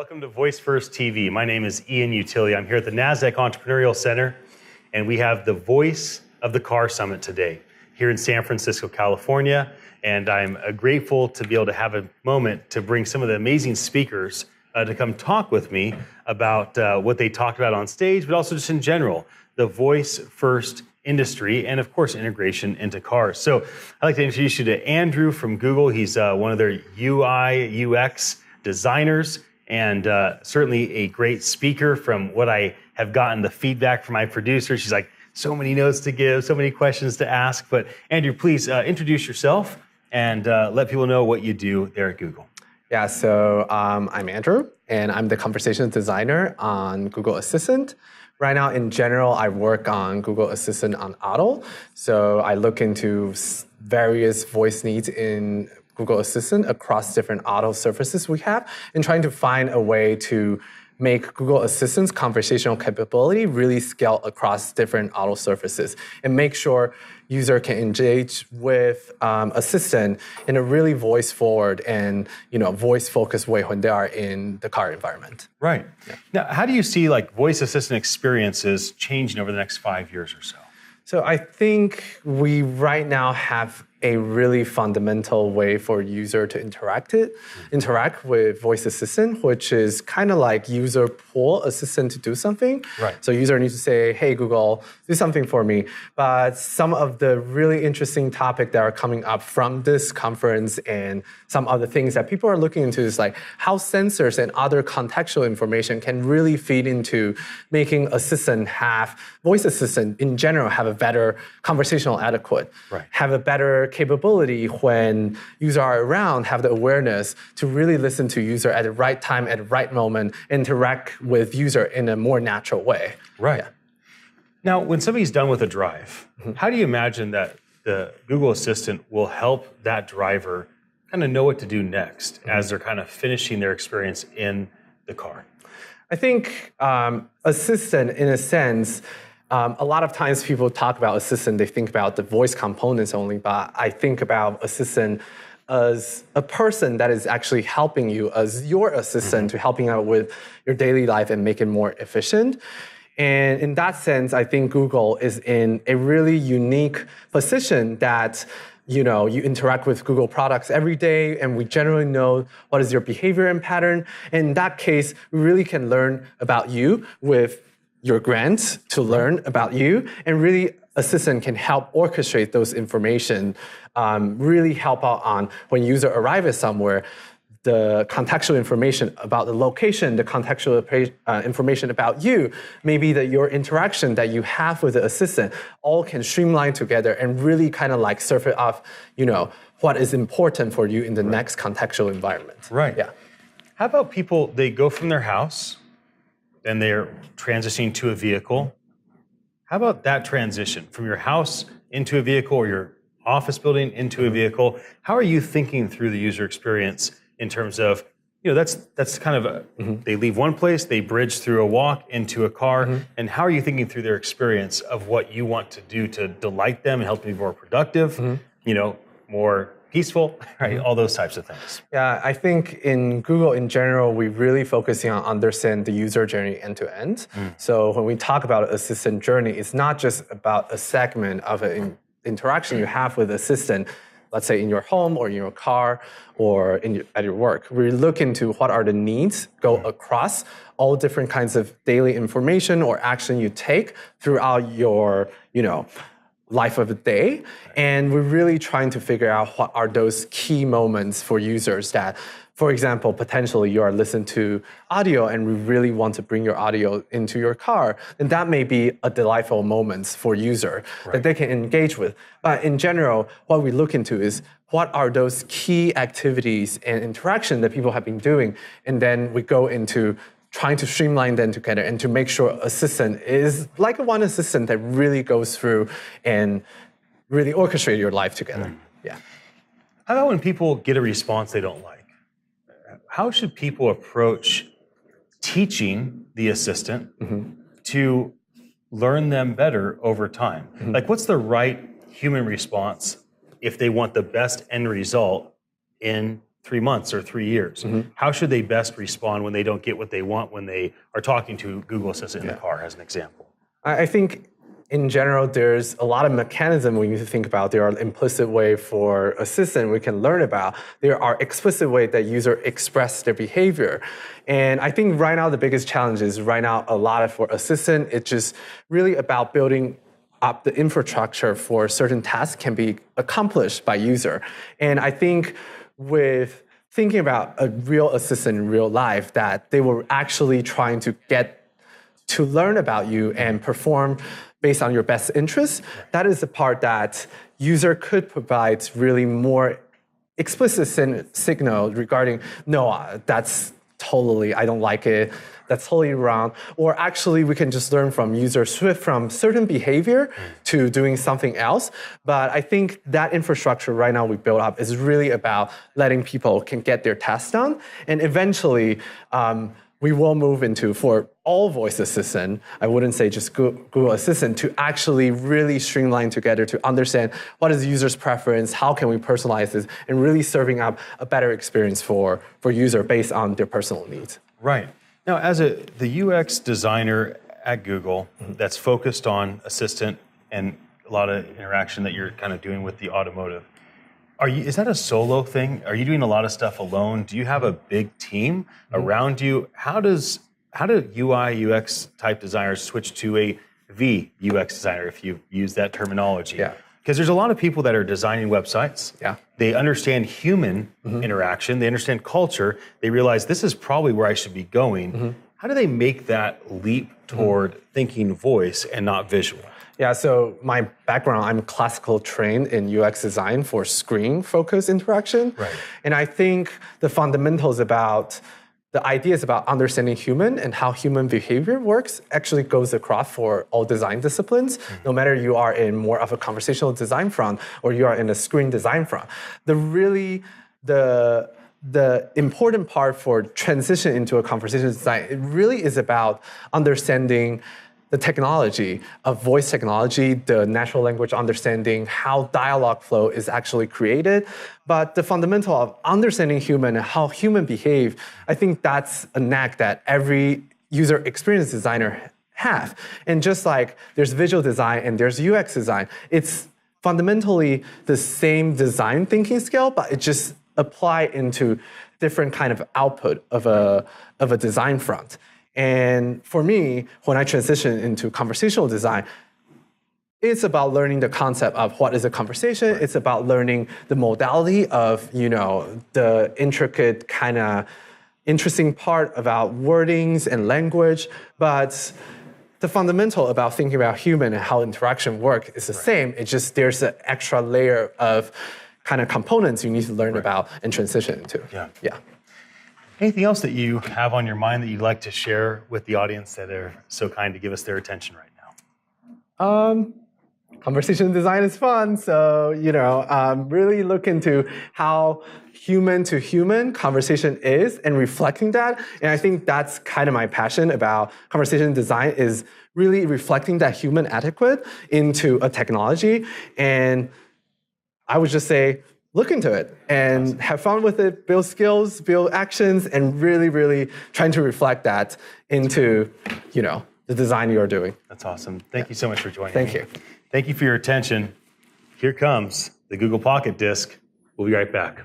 Welcome to Voice First TV. My name is Ian Utile. I'm here at the NASDAQ Entrepreneurial Center, and we have the Voice of the Car Summit today here in San Francisco, California. And I'm grateful to be able to have a moment to bring some of the amazing speakers to come talk with me about what they talked about on stage, but also just in general, the voice first industry, and of course, integration into cars. So I'd like to introduce you to Andrew from Google. He's one of their UI, UX designers, and certainly a great speaker. From what I have gotten the feedback from my producer, she's like, so many notes to give, so many questions to ask. But Andrew, please introduce yourself and let people know what you do there at Google. Yeah, so I'm Andrew, and I'm the conversational designer on Google Assistant. Right now, in general, I work on Google Assistant on Auto. So I look into various voice needs in Google Assistant across different auto surfaces we have, and trying to find a way to make Google Assistant's conversational capability really scale across different auto surfaces and make sure user can engage with Assistant in a really voice-forward and voice-focused way when they are in the car environment. Right. Yeah. Now, how do you see voice assistant experiences changing over the next 5 years or so? So I think we right now have a really fundamental way for user to interact with voice assistant, which is kind of like user pull assistant to do something. Right. So user needs to say, hey, Google, do something for me. But some of the really interesting topics that are coming up from this conference and some other things that people are looking into is like how sensors and other contextual information can really feed into making voice assistant in general have a better conversational adequate, right. Have a better capability when users are around, have the awareness to really listen to user at the right time, at the right moment, interact with user in a more natural way. Right. Yeah. Now, when somebody's done with a drive, how do you imagine that the Google Assistant will help that driver kind of know what to do next as they're kind of finishing their experience in the car? I think Assistant, in a sense, a lot of times people talk about Assistant, they think about the voice components only, but I think about Assistant as a person that is actually helping you as your assistant to helping out with your daily life and make it more efficient. And in that sense, I think Google is in a really unique position that you interact with Google products every day, and we generally know what is your behavior and pattern. And in that case, we really can learn about you with your grants to learn about you, and really Assistant can help orchestrate those information, really help out on when user arrives somewhere, the contextual information about the location, the contextual information about you, maybe your interaction that you have with the assistant, all can streamline together and really kind of like surface off, what is important for you in the next contextual environment. Right. Yeah. How about people, they go from their house, and they're transitioning to a vehicle. How about that transition from your house into a vehicle or your office building into a vehicle? How are you thinking through the user experience in terms of, that's kind of they leave one place, they bridge through a walk into a car, and how are you thinking through their experience of what you want to do to delight them and help them be more productive, more peaceful, right? All those types of things. Yeah, I think in Google in general, we're really focusing on understand the user journey end to end. So when we talk about assistant journey, it's not just about a segment of an interaction you have with assistant, let's say in your home or in your car or at your work. We look into what are the needs, go across all different kinds of daily information or action you take throughout your, life of the day. And we're really trying to figure out what are those key moments for users that, for example, potentially you are listening to audio and we really want to bring your audio into your car. And that may be a delightful moment for user that they can engage with. But in general, what we look into is what are those key activities and interaction that people have been doing. And then we go into trying to streamline them together and to make sure assistant is like one assistant that really goes through and really orchestrate your life together. Yeah. How about when people get a response they don't like? How should people approach teaching the assistant to learn them better over time? What's the right human response if they want the best end result in 3 months or 3 years. How should they best respond when they don't get what they want when they are talking to Google Assistant in the car, as an example? I think in general, there's a lot of mechanism we need to think about. There are implicit way for assistant we can learn about. There are explicit way that user express their behavior. And I think right now the biggest challenge is right now a lot of for assistant, it's just really about building up the infrastructure for certain tasks can be accomplished by user. And I think with thinking about a real assistant in real life, that they were actually trying to get to learn about you and perform based on your best interests, that is the part that user could provide really more explicit signal regarding, no, that's totally, I don't like it, that's totally wrong. Or actually, we can just learn from user shift from certain behavior to doing something else. But I think that infrastructure right now we build up is really about letting people can get their tasks done. And eventually, we will move into, for all voice assistant, I wouldn't say just Google Assistant, to actually really streamline together to understand what is the user's preference, how can we personalize this, and really serving up a better experience for user based on their personal needs. Right. Now, as the UX designer at Google that's focused on Assistant and a lot of interaction that you're kind of doing with the automotive, is that a solo thing? Are you doing a lot of stuff alone? Do you have a big team around you? How do UI, UX type designers switch to a UX designer, if you use that terminology? Yeah. Because there's a lot of people that are designing websites. Yeah. They understand human interaction. They understand culture. They realize this is probably where I should be going. How do they make that leap toward thinking voice and not visual? Yeah, so my background, I'm classical trained in UX design for screen-focused interaction. Right. And I think the fundamentals about the ideas about understanding human and how human behavior works actually goes across for all design disciplines, no matter you are in more of a conversational design front or you are in a screen design front. The important part for transition into a conversational design, it really is about understanding the technology of voice technology, the natural language understanding, how dialogue flow is actually created. But the fundamental of understanding human and how human behave, I think that's a knack that every user experience designer have. And just like there's visual design and there's UX design, it's fundamentally the same design thinking skill, but it just apply into different kind of output of a design front. And for me, when I transition into conversational design, it's about learning the concept of what is a conversation. It's about learning the modality of, the intricate kind of interesting part about wordings and language. But the fundamental about thinking about human and how interaction work is the same. It's just there's an extra layer of kind of components you need to learn about and transition into. Yeah. Anything else that you have on your mind that you'd like to share with the audience that are so kind to give us their attention right now? Conversation design is fun, so really look into how human to human conversation is and reflecting that. And I think that's kind of my passion about conversation design is really reflecting that human adequate into a technology. And I would just say, look into it and have fun with it, build skills, build actions, and really, really trying to reflect that into, the design you're doing. That's awesome. Thank you so much for joining Thank me. you. Thank you for your attention. Here comes the Google Pocket Disc. We'll be right back.